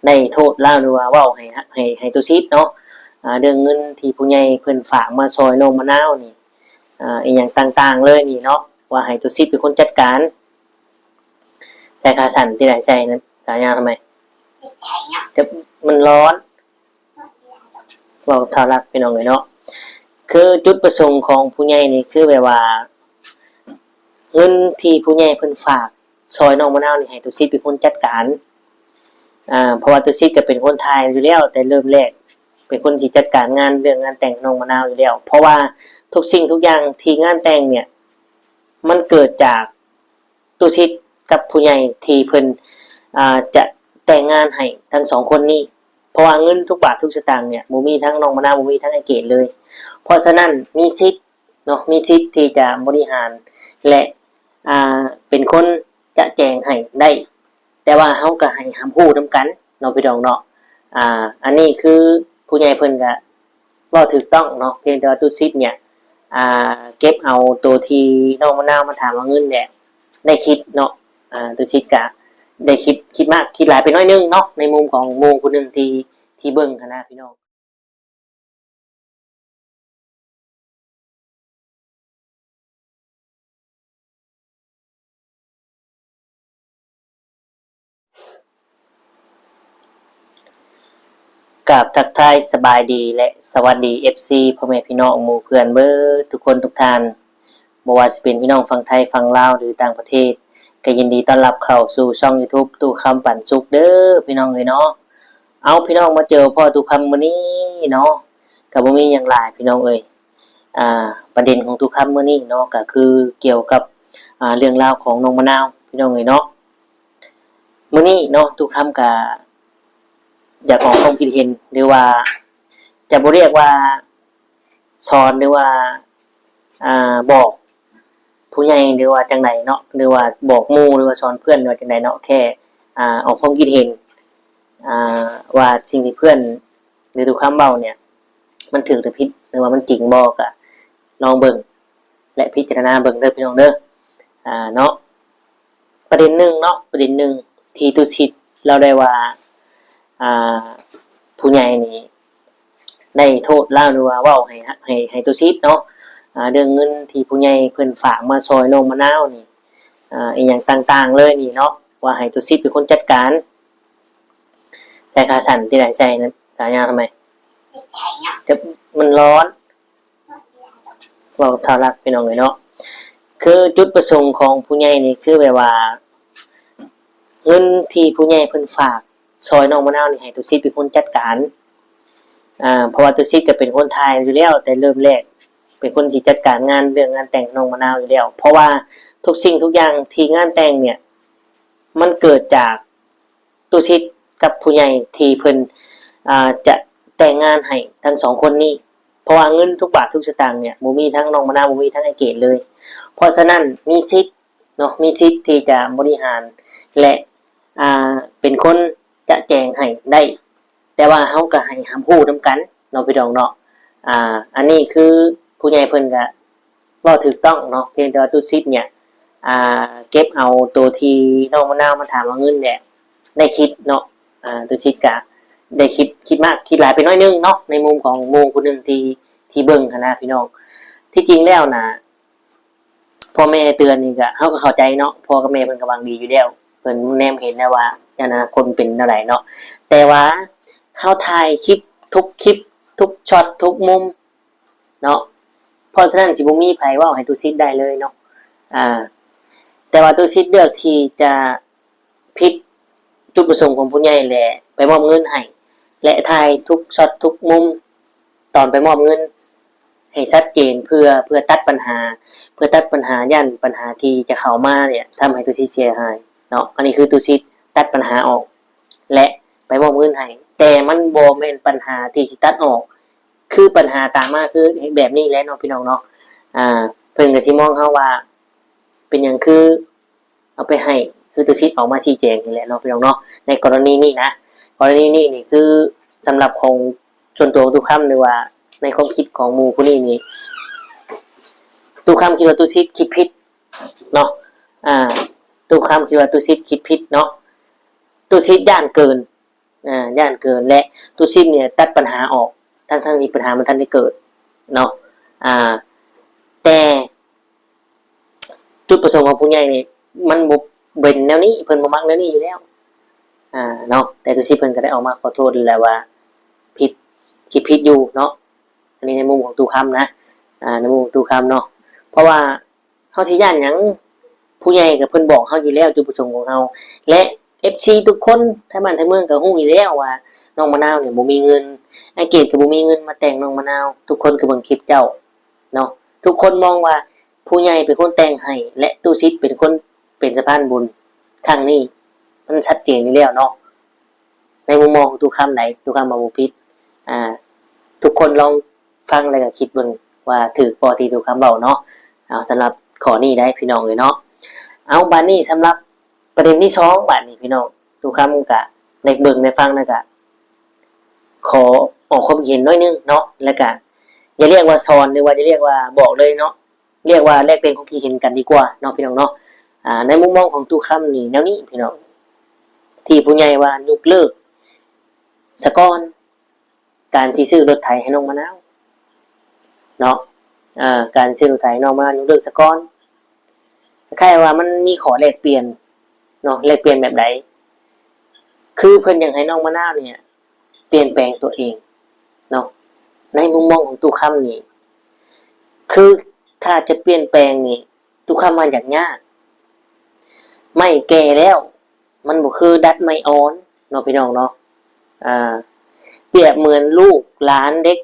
ได้โทษเล่าหรือว่าเว้าให้ตุชิดเนาะเรื่องเงินที่ผู้ใหญ่เพิ่นฝากมาซอยน้องมะนาวนี่อีหยังต่างๆเลยนี่เนาะว่าให้ตุชิดเป็นคนจัดการใส่ขาสั่นที่ไหนใส่นั้นขายาวทำไมจะมันร้อนบอกทารักพี่น้องเลยเนาะคือจุดประสงค์ของผู้ใหญ่นี่คือแบบว่าเงินที่ผู้ใหญ่เพิ่นฝากซอยน้องมะนาวนี่ให้ตุชิดเป็นคนจัดการเพราะว่าตุชิดก็เป็นคนไทยอยู่แล้วแต่เริ่มแรกเป็นคนที่จัดการงานเรื่องงานแต่งน้องมะนาวอยู่แล้วเพราะว่าทุกสิ่งทุกอย่างที่งานแต่งเนี่ยมันเกิดจากตุชิดกับผู้ใหญ่ที่เพิ่นจะแต่งงานให้ทั้งสองคนนี้เพราะว่าเงินทุกบาททุกสตางค์เนี่ยบ่มีทั้งน้องมะนาวบ่มีทั้งไอ้เกดเลยเพราะฉะนั้นมีสิทธิ์เนาะมีสิทธิ์ที่จะบริหารและเป็นคนจะแจงให้ได้แต่ว่าเฮาก็ให้หำฮู้นำกันเนาะพี่น้องเนาะอันนี้คือผู้ใหญ่เพิ่นก็เว้าถูกต้องเนาะเพียงแต่ว่าตุชิดเนี่ยเก็บเอาตัวที่น้องมะนาวมาถามว่าเงินเนี่ยได้คิดเนาะตุชิดก็ได้คิดมากคิดหลายไปน้อยนึงเนาะในมุมของหมู่ผู้นึงที่เบิ่งหั้นนะพี่น้องกับทักทายสบายดีและสวัสดี FC พ่อแม่พี่น้องหมู่เพื่อนเบิดทุกคนทุกท่านบ่ว่าสิเป็นพี่น้องฝั่งไทยฝั่งลาวหรือต่างประเทศก็ยินดีต้อนรับเข้าสู่ช่อง YouTube ตู้คำปันสุขเด้อพี่น้องเอ้ยเนาะเอาพี่น้องมาเจอพ่อตู้คำมื้อนี้เนาะก็บ่มีหยังหลายพี่น้องเอ้ยประเด็นของตู้คำมื้อนี้เนาะก็คือเกี่ยวกับเรื่องราวของน้องมะนาวพี่น้องเอ้ยเนาะมื้อนี้เนาะตู้คำก็อยากออกความคิดเห็นหรือว่าจะบ่เรียกว่าสอนหรือว่าบอกผู้ใหญ่หรือว่าจังไดเนาะหรือว่าบอกหมู่หรือว่าสอนเพื่อนหรือว่าจังไดเนาะแค่ออกความคิดเห็นว่าสิ่งที่เพื่อนหรือทุกคำเว้าเนี่ยมันถูกหรือผิดหรือว่ามันจริงบ่ก็ลองเบิ่งและพิจารณาเบิ่งเด้อพี่น้องเด้อเนาะประเด็นหนึ่งเนาะประเด็นหนึ่งที่ตุชิดเราได้ว่าผู้ใหญ่นี่ได้โทษเล่าหรือว่าเว้าให้ตุชิดเนาะเรื่องเงินที่ผู้ใหญ่เพิ่นฝากมาซอยน้องมะนาวนี่อีหยังต่างๆเลยนี่เนาะว่าให้ตุชิดเป็นคนจัดการใส่ขาสั่นที่ไหนใส่นั้นขายาวทำไมจะมันร้อนบอกทารักพี่น้องเลยเนาะคือจุดประสงค์ของผู้ใหญ่นี่คือแบบว่าเงินที่ผู้ใหญ่เพิ่นฝากซอยน้องมะนาวนี่ให้ตุชิดเป็นคนจัดการเพราะว่าตุชิดก็เป็นคนไทยอยู่แล้วแต่เริ่มแรกเป็นคนที่จัดการงานเรื่องงานแต่งน้องมะนาวอยู่แล้วเพราะว่าทุกสิ่งทุกอย่างที่งานแต่งเนี่ยมันเกิดจากตุชิดกับผู้ใหญ่ที่เพิ่นจะแต่งงานให้ทั้งสองคนนี้เพราะว่าเงินทุกบาททุกสตางค์เนี่ยบ่มีทั้งน้องมะนาวบ่มีทั้งไอ้เกดเลยเพราะฉะนั้นมีสิทธิ์เนาะมีสิทธิ์ที่จะบริหารและเป็นคนจะแจงให้ได้แต่ว่าเฮาก็ให้หำฮู้นำกันเนาะพี่น้องเนาะอันนี้คือผู้ใหญ่เพิ่นก็เว้าถูกต้องเนาะเพียงแต่ว่าตุชิดเนี่ยเก็บเอาตัวที่น้องมะนาวมาถามว่าเงินเนี่ยได้คิดเนาะตุชิดก็ได้คิดมากคิดหลายไปน้อยนึงเนาะในมุมของหมู่ผู้นึงที่เบิ่งหั้นนะพี่น้องที่จริงแล้วน่ะพ่อแม่เตือนนี่ก็เฮาก็เข้าใจเนาะพ่อกับแม่เพิ่นก็หวังดีอยู่แล้วเพิ่นแนมเห็นนะว่าอนาคตเป็นจังไดเนาะแต่ว่าเฮาถ่ายคลิปทุกช็อตทุกมุมเนาะเพราะฉะนั้นสิบ่มีไผเว้าให้ตุชิดได้เลยเนาะแต่ว่าตุชิดเลือกที่จะผิดจุดประสงค์ของผู้ใหญ่แหละไปมอบเงินให้และถ่ายทุกช็อตทุกมุมตอนไปมอบเงินให้ชัดเจนเพื่อตัดปัญหายันปัญหาที่จะเข้ามาเนี่ยทำให้ตุชิดเสียหายเนาะอันนี้คือตุชิดตัดปัญหาออกและไปมอบเงินให้แต่มันบ่แม่นปัญหาที่สิตัดออกคือปัญหาตามมาคือแบบนี้แหละเนาะพี่น้องเนาะเพิ่นก็สิมองเฮาว่าเป็นหยังคือเอาไปให้คือตุชิดออกมาชี้แจงนี่แหละเนาะพี่น้องเนาะในกรณีนี้นะกรณีนี้นี่คือสำหรับของส่วนตัวทุกคำหรือว่าในความคิดของหมู่ผู้นี้นี่ทุกคำคิดว่าตุชิดคิดผิดเนาะทุกคำคิดว่าตุชิดคิดผิดเนาะตุชิดย่านเกิน ย่านเกินและตุซิดเนี่ยตัดปัญหาออกทั้งที่ปัญหามันทันได้เกิดเนาะแต่จุดประสงค์ของผู้ใหญ่นี่มันบ่เป็นแนวนี้เพิ่นบ่มักแนวนี้อยู่แล้วเนาะแต่ตุซิดเพิ่นก็ได้ออกมาขอโทษแล้วว่าผิดคิดผิดอยู่เนาะอันนี้ในมุมของตู่คำนะในมุมของตู่คำเนาะเพราะว่าเฮาสิย่านหยังผู้ใหญ่ก็เพิ่นบอกเฮาอยู่แล้วจุดประสงค์ของเฮาและ FC ทุกคนทั้งบ้านทั้งเมืองก็ฮู้อยู่แล้วว่าน้องมะนาวเนี่ยบ่มีเงินไอ้เกดก็บ่มีเงินมาแต่งน้องมะนาวทุกคนก็เบิ่งคลิปเจ้าเนาะทุกคนมองว่าผู้ใหญ่เป็นคนแต่งให้และตู้ซิดเป็นคนเป็นสะพานบุญครั้งนี้มันชัดเจนอยู่แล้วเนาะในมุมมองของตู้คำไหนตู้คำบ่ผิดทุกคนลองฟังแล้วก็คิดเบิ่งว่าถูกบ่ที่ตู้คำเว้าเนาะเอาสำหรับข้อนี้ได้พี่น้องเอ้ยเนาะเอาบัดนี้สำหรับประเด็นที่2บัดนี้พี่น้องตู้คำก็ได้เบิ่งได้ฟังแล้วก็ขอออกความเห็นน้อยนึงเนาะแล้วก็อย่าเรียกว่าสอนหรือว่าจะเรียกว่าบอกเลยเนาะเรียกว่าแลกเปลี่ยนความคิดเห็นกันดีกว่าเนาะพี่น้องเนาะในมุมมองของตู้คำนี่แนวนี้พี่น้องที่ผู้ใหญ่ว่ายกเลิกสะก้อนการที่ซื้อรถไถให้น้องมะนาวเนาะการซื้อรถไถน้องมะนาวยกเลิกสะก้อนคล้ายว่ามันมีขอแลกเปลี่ยนเนาะแลกเปลี่ยนแบบใดคือเพิ่นอยากให้น้องมะนาวเนี่ยเปลี่ยนแปลงตัวเองเนาะในมุมมองของตู้คำนี่คือถ้าจะเปลี่ยนแปลงนี่ตู้คำมันยากไม่แก่แล้วมันบ่คือดัดไม่อ่อนเนาะพี่น้องเนาะเปรียบเหมือนลูกหลานเด็ก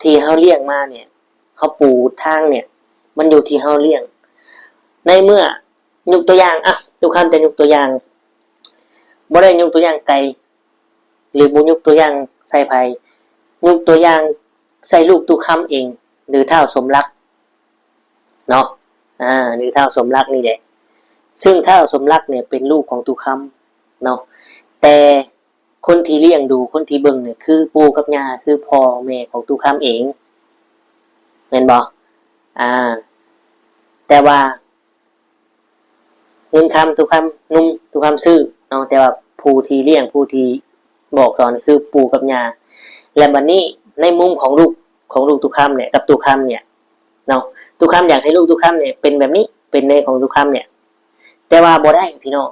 ที่เฮาเลี้ยงมาเนี่ยเฮาปูทางเนี่ยมันอยู่ที่เฮาเลี้ยงในเมื่อยกตัวอย่างตู้คำจะยกตัวอย่างบ่ได้ยกตัวอย่างไก่หรือบ่ยกตัวอย่างใส่ไผยกตัวอย่างใส่ลูกตู้คำเองหรือเท่าสมรักเนาะหรือเท่าสมรักนี่แหละซึ่งเท่าสมรักเนี่ยเป็นลูกของตู้คำเนาะแต่คนที่เลี้ยงดูคนที่เบิ่งเนี่ยคือปู่กับย่าคือพ่อแม่ของตู้คำเองแม่นบ่แต่ว่าเงินคำตู้คำนุ่มตู้คำซื้อเนาะแต่ว่าผู้ที่เลี้ยงผู้ที่บอกสอนคือปู่กับย่าและบัดนี้ในมุมของลูกตู้คำเนี่ยกับตู้คำเนี่ยเนาะตู้คำอยากให้ลูกตู้คำเนี่ยเป็นแบบนี้เป็นในของตู้คำเนี่ยแต่ว่าบ่ได้พี่น้อง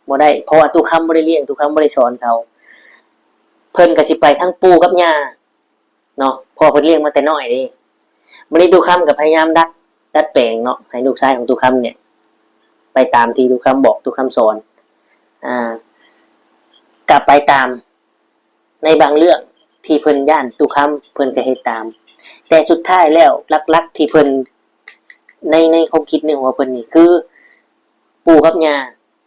บ่ได้เพราะว่าตู้คำบ่ได้เลี้ยงตู้คำบ่ได้สอนเขาเพิ่นก็สิไปทั้งปู่กับย่าเนาะเพราะเพิ่นเลี้ยงมาแต่น้อยเด้มื้อนี้ตู้คำก็พยายามดัดแปลงเนาะให้ลูกชายของตู้คำเนี่ยไปตามที่ตู้คำบอกตู้คำสอนกลับไปตามในบางเรื่องที่เพิ่นย่านตู้คำเพิ่นก็เฮ็ดตามแต่สุดท้ายแล้วหลักๆที่เพิ่นในความคิดในหัวเพิ่นนี่คือปู่กับย่า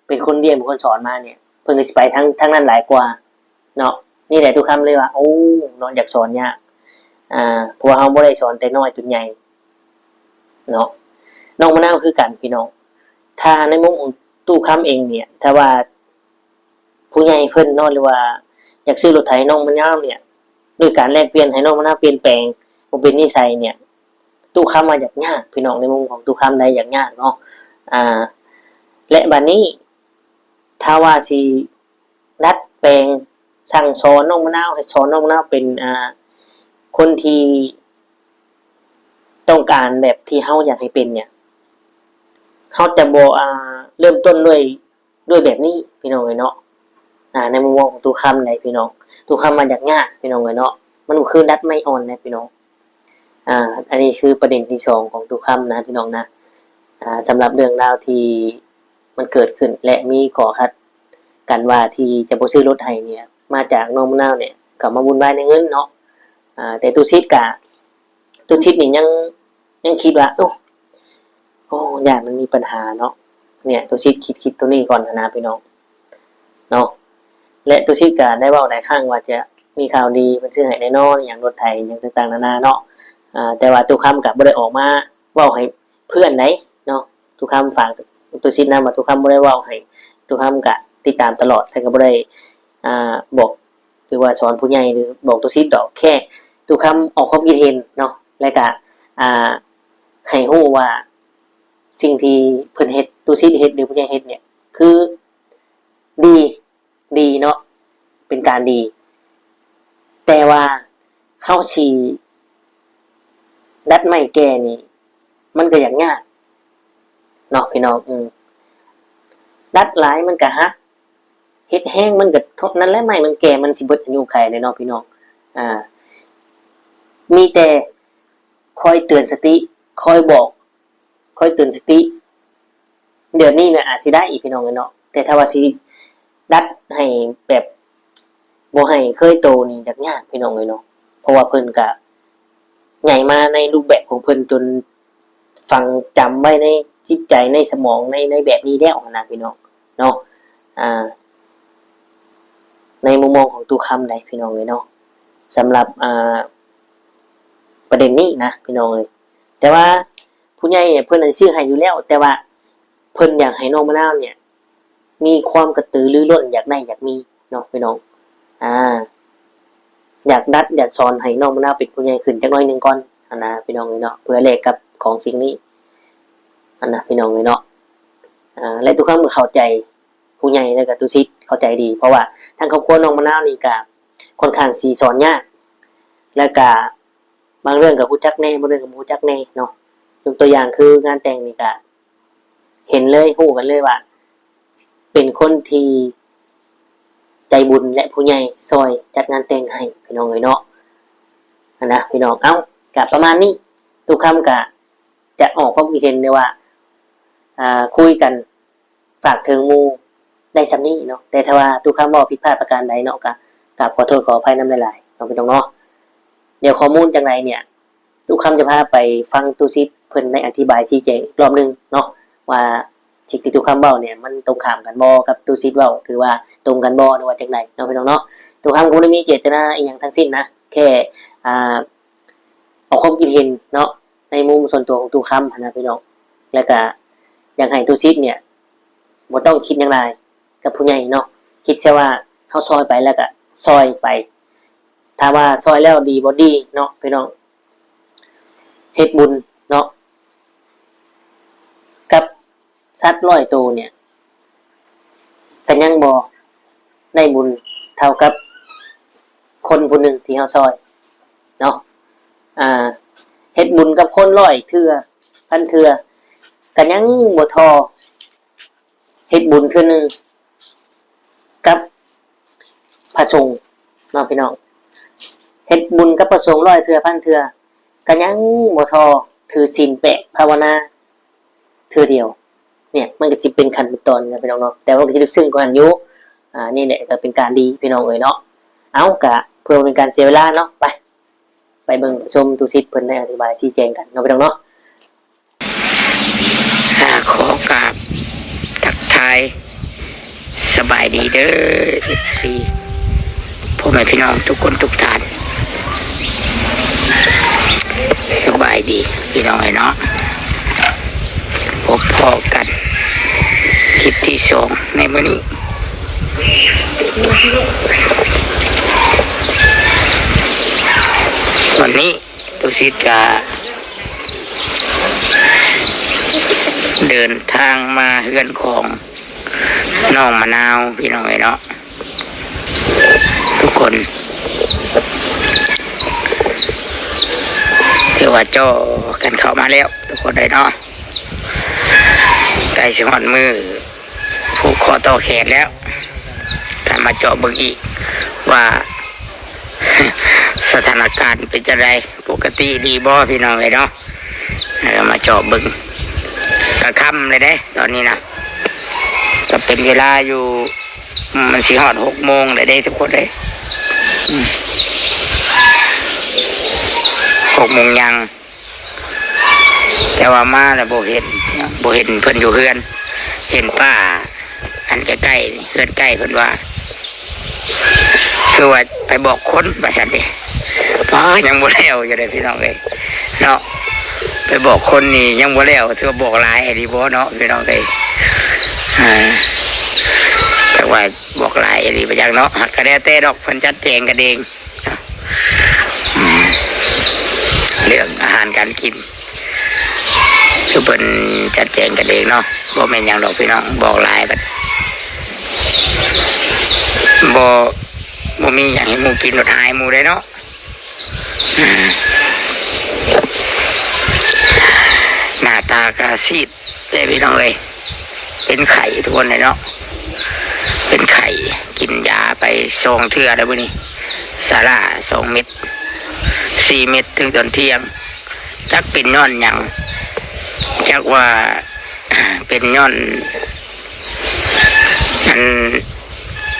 เป็นคนเรียนเป็นคนสอนมาเนี่ยเพิ่นก็สิไปทั้งนั้นหลายกว่าเนาะนี่แหละตู้คำเลยว่าโอ้เนาะอยากสอนยากเพราะว่าเฮาบ่ได้สอนแต่น้อยจนใหญ่เนาะน้องมะนาวคือกันพี่น้องถ้าในมุมของตู้คำเองเนี่ยถ้าว่าผู้ใหญ่เพิ่นเนาะหรือว่าอยากซื้อรถไถน้องมะนาวเนี่ยด้วยการแลกเปลี่ยนให้น้องมะนาวเปลี่ยนแปลงบ่เป็นนิสัยเนี่ยตู้คำมาอยากพี่น้องในมุมของตู้คำได้อยากเนาะและบัดนี้ถ้าว่าสิดัดแปลงสั่งสอนน้องมะนาวให้สอนน้องมะนาวเป็นคนที่ต้องการแบบที่เฮาอยากให้เป็นเนี่ยเฮาจะบ่เริ่มต้นด้วยแบบนี้พี่น้องเอ้ยเนาะในมุมมองของตู้คำได้พี่น้องตู้คำมาอยากพี่น้องเอ้ยเนาะมันคือดัดไม่อ่อนนะพี่น้องอันนี้คือประเด็นที่2ของตู้คำนะพี่น้องนะสำหรับเรื่องราวที่มันเกิดขึ้นและมีขอคัดกันว่าที่จะบ่ซื้อรถให้เนี่ยมาจากน้องมะนาวเนี่ยก็มาวุ่นวายในเงินเนาะแต่ตู้ชิดนี่ยังคิดว่าโอ้ญาติมันมีปัญหาเนาะเนี่ยตู้ชิดคิดตัวนี้ก่อนนะพี่น้องเนาะและตู้ชิดก็ได้เว้าหลายครั้งว่าจะมีข่าวดีมันซื้อให้แน่นอนอย่างรถไถอย่างต่างๆนานาเนาะแต่ว่าตู้คำก็บ่ได้ออกมาเว้าให้เพื่อนไหนเนาะตู้คำฝากตู้ชิดนำว่าตู้คำบ่ได้เว้าให้ตู้คำก็ติดตามตลอดแล้วก็บ่ได้บอกหรือว่าสอนผู้ใหญ่หรือบอกตู้ชิดดอกแค่ตู้คำออกความคิดเห็นเนาะแล้วก็ให้ฮู้ว่าสิ่งที่เพิ่นเฮ็ดตู้ชิดเฮ็ดหรือผู้ใหญ่เฮ็ดเนี่ยคือดีเนาะ เป็นการดีแต่ว่าเฮาสิดัดไม้แก่นี่มันก็ยากเนาะพี่น้องดัดหลายมันก็หักเฮ็ดแห้งมันก็ทบนั่นแหละไม้มันแก่มันสิเบิดอายุไขเลยเนาะพี่น้องมีแต่คอยเตือนสติคอยบอกคอยเตือนสติเดี๋ยวนี้เนี่ยอาจสิได้อีกพี่น้องเนาะแต่ถ้าว่าสิดัดให้แบบบ่ให้เคยโตนี่ยากพี่น้องเนาะเพราะว่าเพิ่นก็ใหญ่มาในรูปแบบของเพิ่นจนฝังจำไว้ในจิตใจในสมองในแบบนี้แล้วนะพี่น้องเนาะในมุมมองของตู้คำใดพี่น้องเนาะสำหรับประเด็นนี้นะพี่น้องเลยแต่ว่าผู้ใหญ่เนี่ยเพิ่นชื่อให้อยู่แล้วแต่ว่าเพิ่นอยากให้น้องมะนาวเนี่ยมีความกระตือรือร้นอยากได้อยากมีเนาะพี่น้องอยากดัดอยากสอนให้น้องมะนาวเป็นผู้ใหญ่ขึ้นจักหน่อยนึงก่อนนะพี่น้องเลยเนาะเพื่อแลกกับของสิ่งนี้นะพี่น้องเลยเนาะและทุกครั้งเมื่อเข้าใจผู้ใหญ่แล้วก็ตุซิดเข้าใจดีเพราะว่าทางครอบครัวน้องมะนาวนี่ก็ค่อนข้างสีสอนยากแล้วก็บางเรื่องกับผู้จักแน่บางเรื่องกับผู้จักแน่เนาะยกตัวอย่างคืองานแต่งนี่ก็เห็นเลยฮู้กันเลยว่าเป็นคนที่ใจบุญและผู้ใหญ่ซอยจัดงานแต่งให้พี่น้องเลยเนาะนะพี่น้องกับประมาณนี้ทุกคำกับจะออกความคิดเห็นเลยว่าคุยกันฝากถึงมูได้สำนี้เนาะแต่ถ้าว่าทุกคำบอกผิดพลาดประการใดเนาะกับขอโทษขออภัยน้ำหลายๆเนาะพี่น้องเนาะเดี๋ยวข้อมูลจังไรเนี่ยทุกคำจะพาไปฟังตูซิดเพิ่นได้อธิบายชี้แจงอีกรอบนึงเนาะว่าสิ่งที่ทุกคำเบ้าเนี่ยมันตรงข้ามกันบ่กับตูซิดเบ้าหรือว่าตรงกันบ่หรือว่าจังไรเนาะพี่น้องเนาะทุกคำก็ไม่ได้มีเจตนาอีกอย่างทั้งสิ้นนะแค่เอาความคิดเห็นเนาะในมุมส่วนตัวของตูคำนะพี่น้องแล้วก็อย่างให้ตูซิดเนี่ยบ่ต้องคิดอย่างไรกับผู้ใหญ่เนาะคิดแค่ว่าเขาซอยไปแล้วก็ซอยไปถ้าว่าซอยแล้วดีบ่ดีเนาะพี่น้องเฮ็ดบุญเนาะกับสัตว์100ตัวเนี่ยก็ยังบ่ได้บุญเท่ากับคนผู้หนึ่งที่เฮาซอยเนาะเฮ็ดบุญกับคน100เทื่อ1,000เทื่อก็ยังบ่ทอเฮ็ดบุญเทื่อนึงกับพระสงฆ์เนาะพี่น้องเฮ็ดบุญกับพระสงฆ์100เทื่อ1,000เทื่อก็ยังบ่ทอถือศีลแปะภาวนาเทื่อเดียวเนี่ยมันก็สิเป็นขั้นเป็นตอนนะพี่น้องเนาะแต่ว่าก็สิลึกซึ้งกว่านั้นอยู่นี่แหละก็เป็นการดีพี่น้องเอ้ยเนาะก็เพื่อเป็นการเสียเวลาเนาะไปเบิ่งชมตุสิทธิ์เพิ่นได้อธิบายชี้แจงกันเนาะพี่น้องเนาะขอกราบทักทายสบายดีเด้อที่พ่อแม่พี่น้องทุกคนทุกท่านสบายดีพี่น้องเนาะพบพอกันคลิปที่2ในมื้อนี้วันนี้ตุสิตจะเดินทางมาเฮือนของน้องมะนาวพี่น้องเนาะทุกคนเรียกว่าจ่อกันเข้ามาแล้วทุกคนเลยเนาะใกล้สิฮอดมือผูกคอต่อแขนแล้วการมาเจาะเบิ่งอีกว่าสถานการณ์เป็นจังไดปกติดีบ่พี่น้องเนาะมาเจาะเบิ่งกระค่ำเลยเด้ตอนนี้นะก็เป็นเวลาอยู่มันสิฮอด6 โมงเลยเด้ทุกคนเลย6 โมงยังแต่ว่ามาแล้วบ่เห็นเพิ่นอยู่เฮือนเห็นป้าอันใกล้ๆเฮือนใกล้เพิ่นว่าคือว่าไปบอกคนว่าซั่นดิยังบ่แล้วอยู่เด้พี่น้องเอ้ยเนาะไปบอกคนนี่ยังบ่แล้วถือว่าบอกหลายไอ้ดิบ่เนาะพี่น้องเอ้ยแต่ว่าบอกหลายไอ้ดิบ่จักเนาะก็แล้วแต่ดอกเพิ่นจัดแจงกันเองเรื่องอาหารการกินคือเป็นจัดแจงกันเองเนาะบ่แม่นหยังดอกพี่น้องบอกหลายบัดบ่ บ่มีอย่างให้หมูกินรถหายหมูได้เนาะหน้าตากระซีดเลยพี่น้องเลยเป็นไข่ทุกคนเลยเนาะเป็นไข่กินยาไป2 เทื่อแล้วบ่นี่สาระ2 เม็ด4 เม็ดถึงตอนเที่ยงจักเป็นย้อนหยังจักว่าเป็นย้อนอัน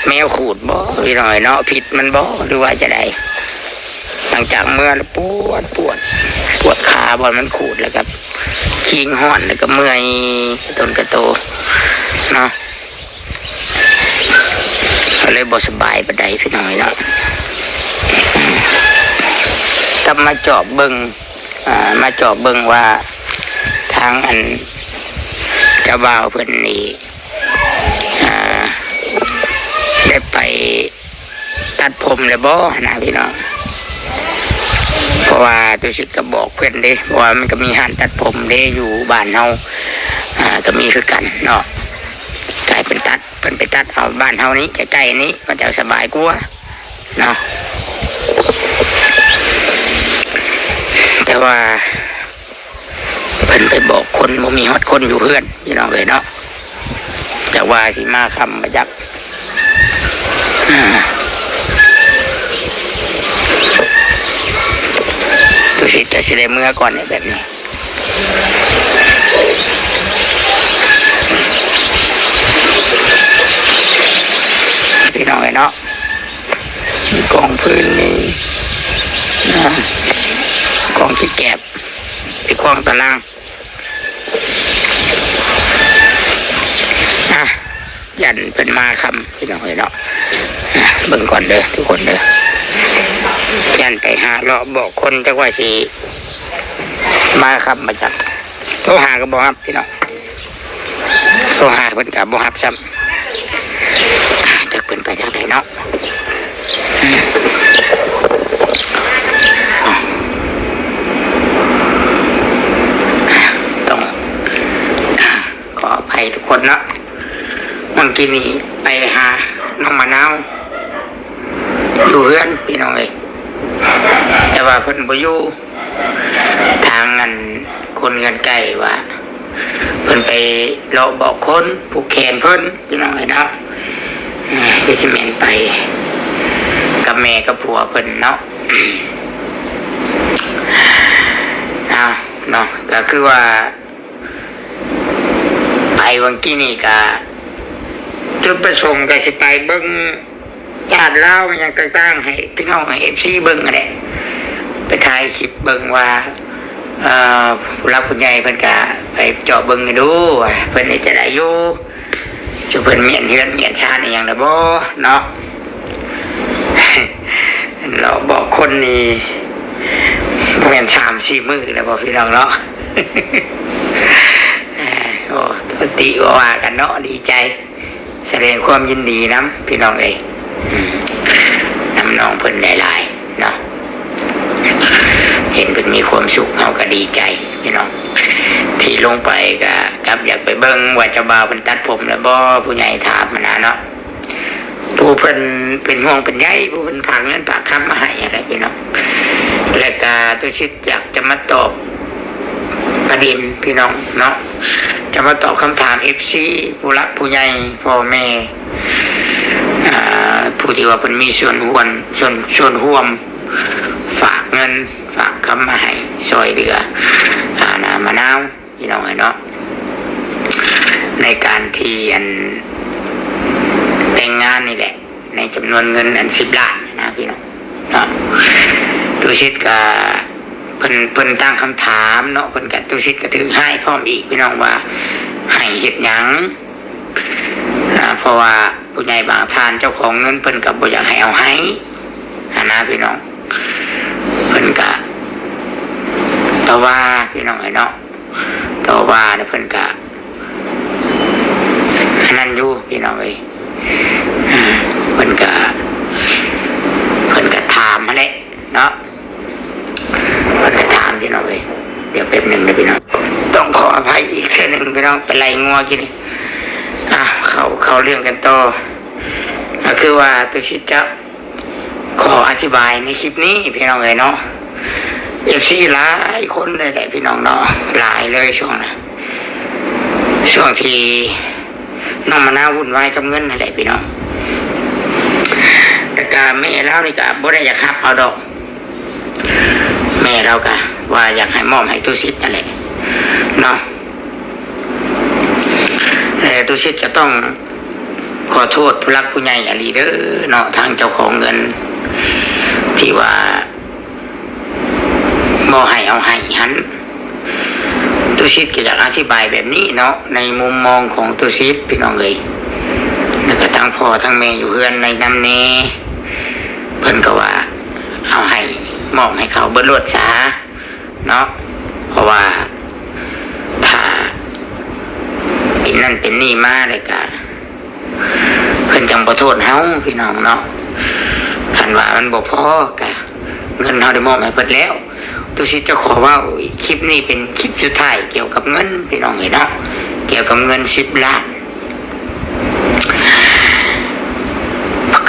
แมวขูดบ่พี่น้องเนาะผิดมันบ่หรือว่าจะได้หลังจากเมื่อแล้วปวดขาบอลมันขูดแล้วครับคิงห่อนแล้วก็เมื่อยต้นกระโตเนาะก็เลยบ่สบายปานใดพี่น้องเนาะกลับมาจอบเบิ่งว่าทางอันเจ้าบ่าวเพิ่นนี่ได้ไปตัดผมเลยบ่นะพี่น้องเพราะว่าตัวชิดก็บอกเพื่อนเด้เพราะว่ามันก็มีห้านตัดผมเด้อยู่บ้านเฮาก็มีคือกันเนาะกลายเป็นตัดเพิ่นไปตัดเอาบ้านเฮานี้ใกล้ๆนี้มันจะสบายกว่าเนาะแต่ว่าเพิ่นไปบอกคนบ่มีฮอดคนอยู่เพื่อนพี่น้องเลยเนาะแต่ว่าสิมาคำมาจักตัวสิจะสิได้เมื่อก่อนในแบบนี้พี่น้องเนาะมีกองพื้นนี่กองขี้แกบไอ้กองตารางยันเป็นมาคำพี่น้องเนาะเบิ่งก่อนเด้อทุกคนเด้อยันไปหาเลาะบอกคนจักว่าสิมาคำมาจากโทรหาก็บอกครับพี่น้องโทรหาเพิ่นกับบอกครับซ้ำจะเพิ่นไปทางไหนเนาะต้องขออภัยทุกคนเนาะเมื่อกี้นี้ไปหาน้องมะนาวอยู่เพื่อนพี่น้องเลยแต่ว่าเพิ่นบ่อยู่ทางนั้นคนเงินไก่ว่าเพิ่นไปเลาะบอกคนผูกแขนเพิ่นพี่น้องเลยเนาะพี่สิเมนไปกับแม่กับผัวเพิ่นเนาะเอาเนาะก็คือว่าไปวันกี้นี่ก็จุดประสงค์ก็สิไปเบิ่งญาติเล่าอย่างต่างๆให้พี่น้องให้ FC เบิ่งนั่นแหละไปถ่ายคลิปเบิ่งว่าผู้รักผู้ใหญ่เพิ่นก็ไปเจาะเบิ่งดูว่าเพิ่นจะได้อยู่สิเพิ่นเมียนเฮือนเมียนชาติอีหยังได้บ่เนาะเราบอกคนนี่บ่แม่น3-4 มื้อแล้วบ่พี่น้องเนาะโอ้ปกติว่ากันเนาะดีใจแสดงความยินดีนำพี่น้องเอ้ยนำน้องเพิ่นหลายๆเนาะเห็นเพิ่นมีความสุขเฮาก็ดีใจพี่น้องที่ลงไปก็กลับอยากไปเบิ่งว่าเจ้าบ่าวเพิ่นตัดผมแล้วบ่ผู้ใหญ่ถามมานะเนาะผู้เพิ่นเป็นห่วงเป็นใยผู้เพิ่นฝากเงินฝากคำมาให้อะไรพี่น้องแล้วก็ตัวชิดอยากจะมาตอบประเด็นพี่น้องเนาะจะมาตอบคำถาม FC ผู้รักผู้ใหญ่พ่อแม่ผู้ที่ว่าเพิ่นมีส่วนร่วมฝากเงินฝากคำมาให้ช่วยเหลือน้ำมะนาวพี่น้องเนาะในการที่อันแต่งงานนี่แหละในจำนวนเงินอัน10 ล้านนะพี่น้องเนาะตุชิตก็เพิ่นตั้งคำถามเนาะเพิ่นก็ตุชิตก็ถือให้พร้อมอีกพี่น้องว่าให้เฮ็ดหยังเพราะว่าผู้ใหญ่บางท่านเจ้าของเงินเพิ่นก็บ่อยากให้เอาให้นะพี่น้องเพิ่นก็ต่อว่าพี่น้องเนาะต่อว่าแล้วเพิ่นก็นั่นอยู่พี่น้องเอ้ยเพิ่นก็ถามมาแหละเนาะเพิ่นก็ถามพี่น้องเอ้ยเดี๋ยวแป๊บนึงนะพี่น้องต้องขออภัยอีกเทื่อนึงพี่น้องเป็นไรงัวกินเขาเรื่องกันต่อก็คือว่าตัวชิดเจ้า ขออธิบายในคลิปนี้พี่น้องเลยเนาะFC หลายคนเลยแต่พี่น้องเนาะหลายเลยช่วงนะช่วงที่น้องมะนาววุ่นวายกับเงินนั่นแหละพี่น้องแต่การแม่เรานี่ก็บ่ได้อยากหับเอาดอกแม่เราก็ว่าอยากให้มอบให้ตุสิทธิ์นั่นแหละเนาะแต่ตุสิทธิ์ก็ต้องขอโทษผู้รักผู้ใหญ่อลีเด้อเนาะทางเจ้าของเงินที่ว่าบ่ให้เอาให้หันตุสิทธิ์ก็อยากอธิบายแบบนี้เนาะในมุมมองของตุสิทธิ์พี่น้องเลยแล้วก็ทั้งพ่อทั้งแม่อยู่เฮือนในน้ำเนเพิ่นก็ว่าเอาให้มอบให้เขาเบิดรถช้าเนาะเพราะว่าถ้าเป็นนั่นเป็นนี่มาเลยก็เพิ่นจังบ่โทษเฮาพี่น้องเนาะคันว่ามันบ่พอกะเงินเฮาได้มอบให้เพิ่นแล้วตุสิจะขอว่าคลิปนี้เป็นคลิปสุดท้ายเกี่ยวกับเงินพี่น้องเนาะเกี่ยวกับเงิน10 ล้าน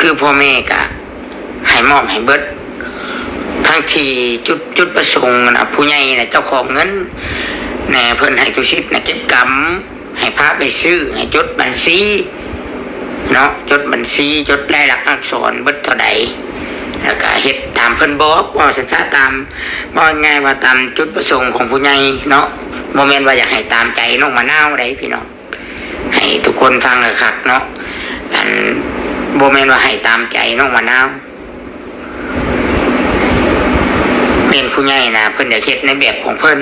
คือพ่อแม่ก็ให้มอบให้เบิดทั้งที่จุดประสงค์นะผู้ใหญ่นะเจ้าของเงินแน่เพิ่นให้ตุสิทธิ์นะเก็บกำให้พาไปซื้อให้จดบัญชีเนาะจดบัญชีจดรายลักษณ์อักษรเบิดเท่าใดแล้วก็เฮ็ดตามเพิ่นบอกว่าสัญชาตามว่าง่ายว่าตามจุดประสงค์ของผู้ใหญ่เนาะบ่แม่นว่าอยากให้ตามใจน้องมะนาวได้พี่น้องให้ทุกคนฟังคักเนาะอันบ่แม่นว่าให้ตามใจน้องมะนาวเป็นผู้ใหญ่นะเพิ่นอยากเฮ็ดในแบบของเพิ่น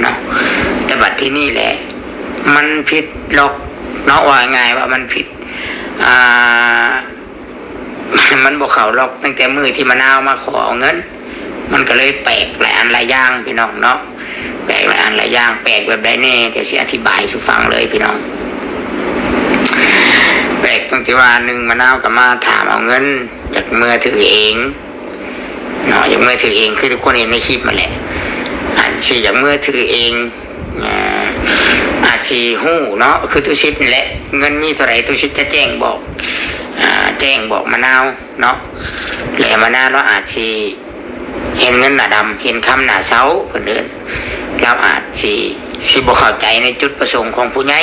เนาะแต่บัดที่นี่แหละมันผิดหรอกเนาะว่าง่ายว่ามันผิดมันบ่เข้าหรอกตั้งแต่มือที่มะนาวมาขอเอาเงินมันก็เลยแปลกหลายอันหลายอย่างพี่น้องเนาะแปลกหลายอันหลายอย่างแปลกแบบใดแน่เดี๋ยวสิอธิบายให้ฟังเลยพี่น้องแปลกตรงที่ว่าหนึ่งมะนาวก็มาถามเอาเงินจากมือถือเองเนาะจากมือถือเองคือทุกคนเห็นในคลิปมาแหละอาจสิจากมือถือเองอาจสิฮู้เนาะคือตุสิทธิ์นี่แหละเงินมีเท่าไหร่ตุสิทธิ์จะแจ้งบอกมะนาวเนาะแล้วมะนาวเราอาจสิเห็นเงินหน้าดำเห็นคำหน้าเช้าเพิ่นเอิ้นเราอาจสิบ่เข้าใจในจุดประสงค์ของผู้ใหญ่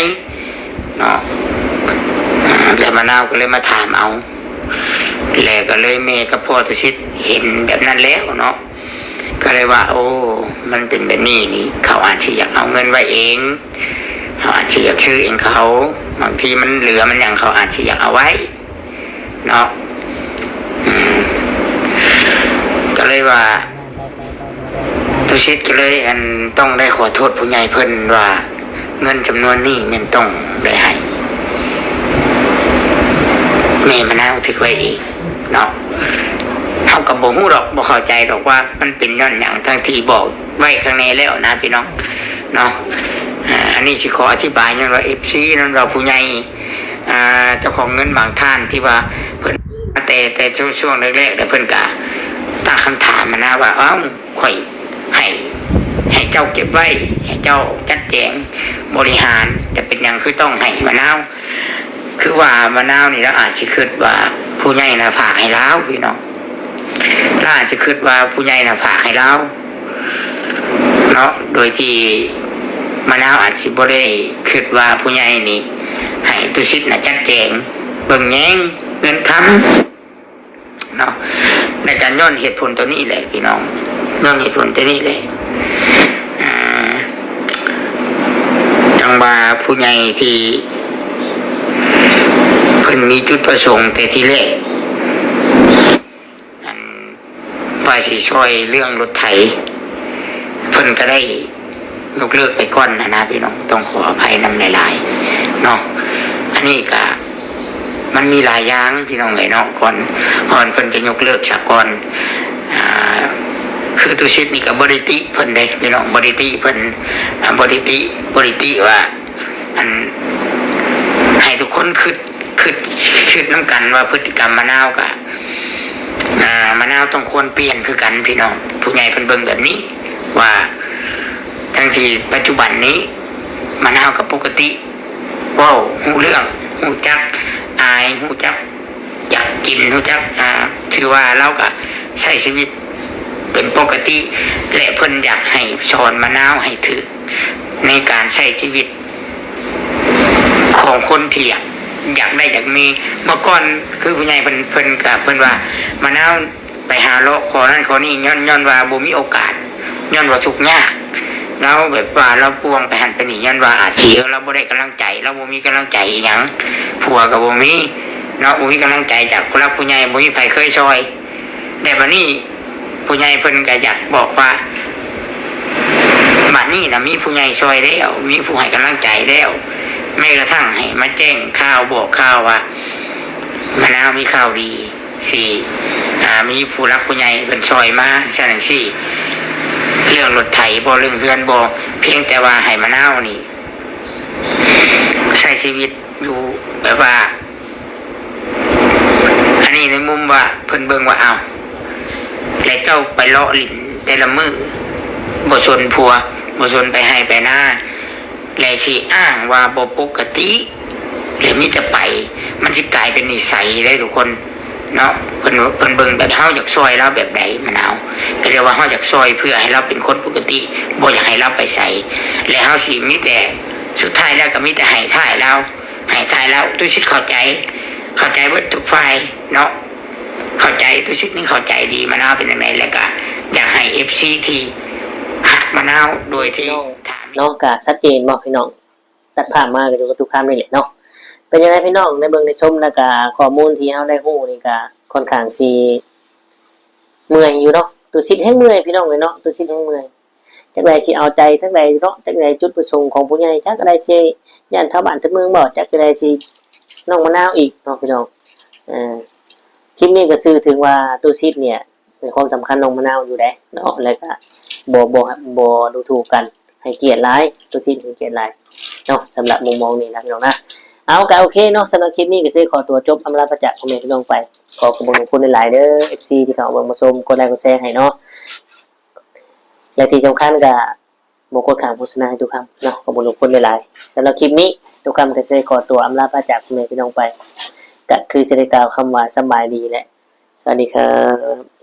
เนาะแล้วมะนาวก็เลยมาถามเอาแล้วก็เลยแม่กับพ่อตุสิทธิ์เห็นแบบนั้นแล้วเนาะก็เลยว่าโอ้มันเป็นแบบนี้นี่เขาอาจจะอยากเอาเงินไว้เองเขาอาจจะอยากซื้อเองเขาบางทีมันเหลือมันอย่างเขาอาจจะอยากเอาไว้เนาะก็เลยว่าตุสิทธิ์ก็เลยต้องได้ขอโทษผู้ใหญ่เพิ่นว่าเงินจำนวนนี้มันต้องได้ให้แม่มะนาวถือไว้อีกเนาะเขากับบ่ฮู้ดอกบ่เข้าใจดอกว่ามันเป็นย้อนหยังทั้งที่บอกไว้ข้างในแล้วนะพี่น้องเนาะอันนี้สิขออธิบายย้อนว่า FC นั่นเราผู้ใหญ่เจ้าของเงินบางท่านที่ว่าเพิ่นแต่ช่วงแรกๆเพิ่นก็ตั้งคำถามมานะว่าเอ้าข่อยให้เจ้าเก็บไว้ให้เจ้าจัดแจงบริหารจะเป็นหยังคือต้องให้มะนาวคือว่ามะนาวนี่เราอาจจะคิดว่าผู้ใหญ่น่ะฝากให้เราพี่น้องเราอาจจะคิดว่าผู้ใหญ่น่ะฝากให้เราเนาะโดยที่มะนาวอาจจะบ่ได้คิดว่าผู้ใหญ่นี่ให้ตุสิทธิ์น่ะจัดแจงเบิ่งแยงเงินคำเนาะในการย้อนเหตุผลตัวนี้แหละพี่น้องย้อนเหตุผลตัวนี้เลยจังว่าผู้ใหญ่ที่เพิ่นมีจุดประสงค์แต่ที่แรกฝ่ายสิช่วยเรื่องรถไถเพิ่นก็ได้ยกเลิกไปก่อนนะพี่น้องต้องขออภัยนำหลายๆเนาะอันนี้ก็มันมีหลายอย่างพี่น้องเลยเนาะก่อนเพิ่นจะยกเลิกซะก่อนคือตุสิทธิ์นี่ก็บริติเพิ่นได้พี่น้องบริติเพิ่นบริติว่าให้ทุกคนคิดน้ำกันว่าพฤติกรรมมะนาวกะมะนาวต้องควรเปลี่ยนคือกันพี่น้องผู้ใหญ่เพิ่นเบิ่งแบบนี้ว่าทั้งที่ปัจจุบันนี้มะนาวกับปกติว้าวฮู้เรื่องฮู้จักอายฮู้จัก อยากกินรู้จักถือว่าเราก็ใช้ชีวิตเป็นปกติและเพิ่นอยากให้สอนมะนาวให้ถือในการใช้ชีวิตของคนที่อยากได้อยากมีเมื่อก่อนคือผู้ใหญ่เพิ่นกับเพิ่นว่ามะนาวไปหาเลาะขอนั่นขอนี่ย้อนว่าบ่มีโอกาสย้อนว่าทุกข์ยากเราแบบว่าเราปวงไปหันไปนี่ย้อนว่าอาจสิเราบ่ได้กำลังใจเราบ่มีกำลังใจอีหยังผัวก็บ่มีเนาะบ่มีกำลังใจจากผู้รักผู้ใหญ่บ่มีไผเคยช่วยแต่บัดนี้ผู้ใหญ่เพิ่นก็อยากบอกว่าบัดนี้นะมีผู้ใหญ่ช่วยแล้วมีผู้ให้กำลังใจแล้วแม้กระทั่งให้มาแจ้งข่าวบอกข่าวว่ามะนาวมีข่าวดีสิมีผู้รักผู้ใหญ่เป็นช่วยมาฉะนั้นสิเรื่องรถไถบ่เรื่องเฮือนบ่เพียงแต่ว่าให้มะนาวนี่ใช้ชีวิตอยู่แบบว่าอันนี้ในมุมว่าเพิ่นเบิ่งว่าเอาแล้วเจ้าไปเลาะลิ้นแต่ละมือบ่ชนผัวบ่ชนไปให้ไปหน้าและสิอ้างว่าบ่ปกติและมีแต่ไปมันสิกลายเป็นนิสัยได้ทุกคนเนาะเพิ่นเบิ่งแบบเฮาอยากซอยเราแบบใดมะนาวก็เรียกว่าเฮาอยากซอยเพื่อให้เราเป็นคนปกติบ่อยากให้เราไปใส่และเฮาสิมีแต่สุดท้ายแล้วก็มีแต่ให้ท้ายเราตุสิเข้าใจเบิดทุกฝ่ายเนาะเข้าใจตุสินี่เข้าใจดีมะนาวเป็นจังไดแล้วก็อยากให้ FC ที่ฮักมะนาวโดยที่ถาม น้องก็ชัดเจนบ่พี่น้องตัดภาพมาก็อยู่กับทุกคำนี่แหละเนาะเป็นยังไงพี่น้องในเบิ่งในชมแล้วก็ข้อมูลที่เฮาได้ฮู้นี่ก็ค่อนข้างสิเมื่อยอยู่เนาะตัวสิทธิ์แห่งเมื่อยพี่น้องเอ้ยเนาะตัวสิทธิ์แห่งเมื่อยจักใดสิเอาใจจักใดเนาะจักใดจุดประสงค์ของผู้ใหญ่จักใดสิย่านชาวบ้านชาวเมืองบ่จักใดสิน้องมะนาวอีกเนาะพี่น้องคลิปนี้ก็สื่อถึงว่าตัวสิทธิ์เนี่ยเป็นความสำคัญน้องมะนาวอยู่เด้เนาะแล้วก็บ่ดูถูกกันให้เกียรติหลายตัวสิทธิ์ให้เกียรติหลายเนาะสำหรับมุมมองนี้นะพี่น้องนะเอาก็โอเคเนาะสำหรับคลิปนี้ก็สิขอตัวจบอำลาประจักษ์พ่อแม่พี่น้องไปขอขอบคุณหลายๆเด้อ FC ที่เข้ามาชมกดไลค์กดแชร์ให้เนาะและที่สำคัญก็บ่กดข้ามโฆษณาให้ทุกคำเนาะขอบคุณหลายๆสำหรับคลิปนี้ทุกคำก็สิขอตัวอำลาประจักษ์พ่อแม่พี่น้องไปก็คือสิได้กล่าวคำว่าสบายดีแหละสวัสดีครับ